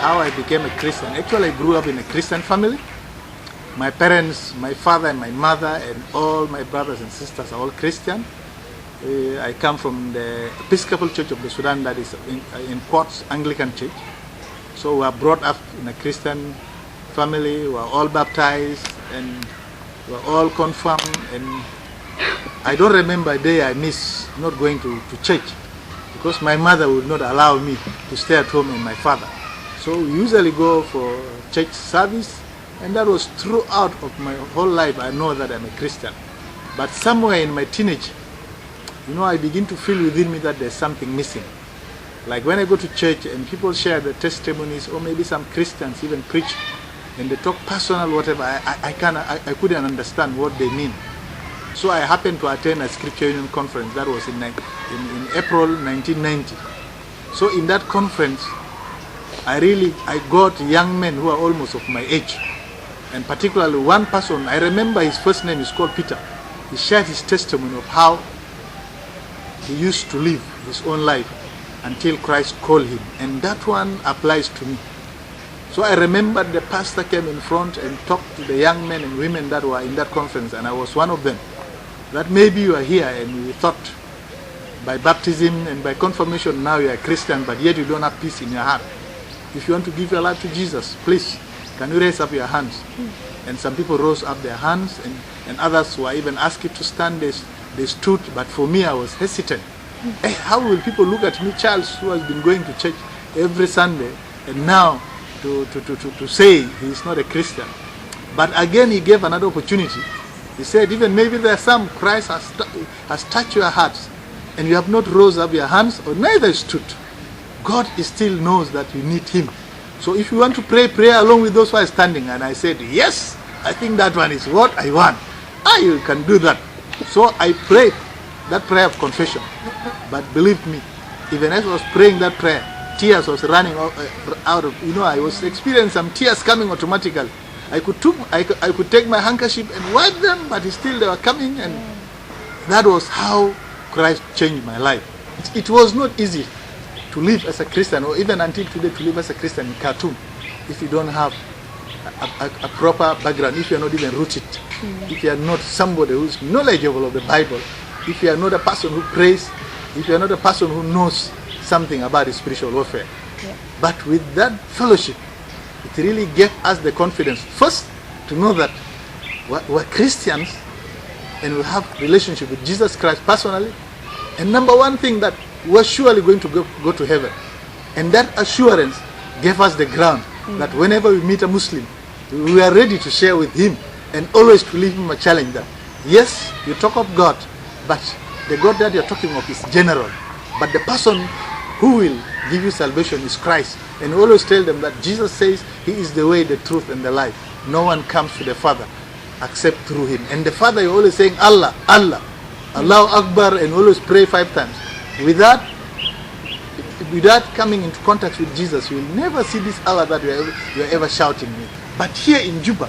how I became a Christian. Actually, I grew up in a Christian family. My parents, my father and my mother and all my brothers and sisters are all Christian. I come from the Episcopal Church of the Sudan, that is in Quartz Anglican Church. So we are brought up in a Christian family. We are all baptized and we are all confirmed. And I don't remember a day I miss not going to church, because my mother would not allow me to stay at home and my father. So we usually go for church service, and that was throughout of my whole life. I know that I'm a Christian. But somewhere in my teenage, I begin to feel within me that there's something missing. Like when I go to church and people share their testimonies, or maybe some Christians even preach, and they talk personal, whatever, I couldn't understand what they mean. So I happened to attend a Scripture Union conference that was in April 1990. So in that conference, I got young men who are almost of my age. And particularly one person, I remember his first name is called Peter. He shared his testimony of how he used to live his own life until Christ called him. And that one applies to me. So I remember the pastor came in front and talked to the young men and women that were in that conference, and I was one of them. That maybe you are here and you thought by baptism and by confirmation now you are a Christian, but yet you don't have peace in your heart. If you want to give your life to Jesus, please, can you raise up your hands? And some people rose up their hands, and others were even asked to stand. They stood, but for me I was hesitant. Hey, how will people look at me, Charles, who has been going to church every Sunday, and now to say he is not a Christian? But again he gave another opportunity. He said, even maybe there are some, Christ has touched your hearts and you have not rose up your hands or neither stood. God still knows that you need him. So if you want to pray along with those who are standing. And I said, yes, I think that one is what I want. You can do that. So I prayed that prayer of confession. But believe me, even as I was praying that prayer, tears was running out of, I was experiencing some tears coming automatically. I could take my handkerchief and wipe them, but still they were coming, and that was how Christ changed my life. It was not easy to live as a Christian, or even until today to live as a Christian in Khartoum, if you don't have a proper background, if you are not even rooted, if you are not somebody who is knowledgeable of the Bible, if you are not a person who prays, if you are not a person who knows something about spiritual warfare. Yeah. But with that fellowship, it really gave us the confidence, first, to know that we're Christians and we have relationship with Jesus Christ personally. And number one thing, that we're surely going to go to heaven. And that assurance gave us the ground that whenever we meet a Muslim, we are ready to share with him and always to leave him a challenge that, yes, you talk of God, but the God that you're talking of is general. But the person who will give you salvation is Christ. And always tell them that Jesus says he is the way, the truth, and the life. No one comes to the Father except through him. And the Father, you're always saying Allah, Allah, Allahu Akbar, and always pray 5 times. Without coming into contact with Jesus, you will never see this Allah that you're ever shouting with. But here in Juba,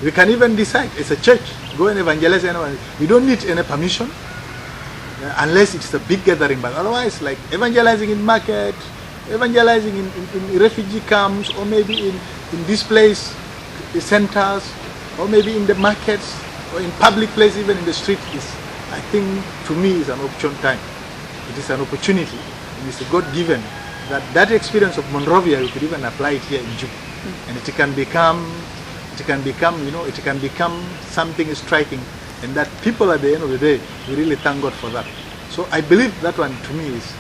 we can even decide as a church, go and evangelize anyone. We don't need any permission, unless it's a big gathering. But otherwise, like evangelizing in market, evangelizing in refugee camps, or maybe in displaced centers, or maybe in the markets, or in public places, even in the street, is, I think, to me, is an opportune time. It is an opportunity, and it's a God-given, that experience of Monrovia, you could even apply it here in Juba, and it can become something striking, and that people at the end of the day, we really thank God for that. So I believe that one, to me, is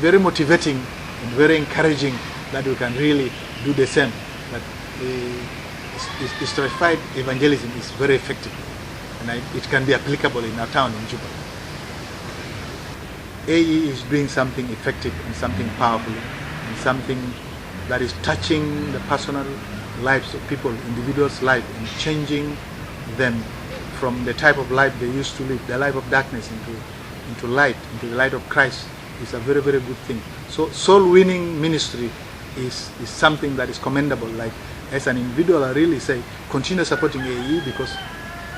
very motivating and very encouraging, that we can really do the same. That stratified evangelism is very effective, and it can be applicable in our town in Juba. AE is doing something effective and something powerful and something that is touching the personal lives of people, individuals' life, and changing them from the type of life they used to live, the life of darkness, into light, into the light of Christ. Is a very, very good thing. So soul winning ministry is something that is commendable. Like, as an individual, I really say continue supporting AE, because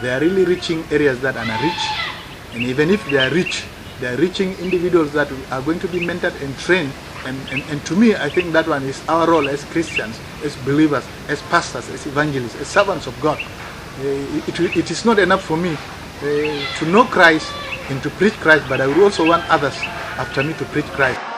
they are really reaching areas that are unreached, and even if they are rich, they are reaching individuals that are going to be mentored and trained And to me, I think that one is our role as Christians, as believers, as pastors, as evangelists, as servants of God. It is not enough for me to know Christ and to preach Christ, but I would also want others after me to preach Christ.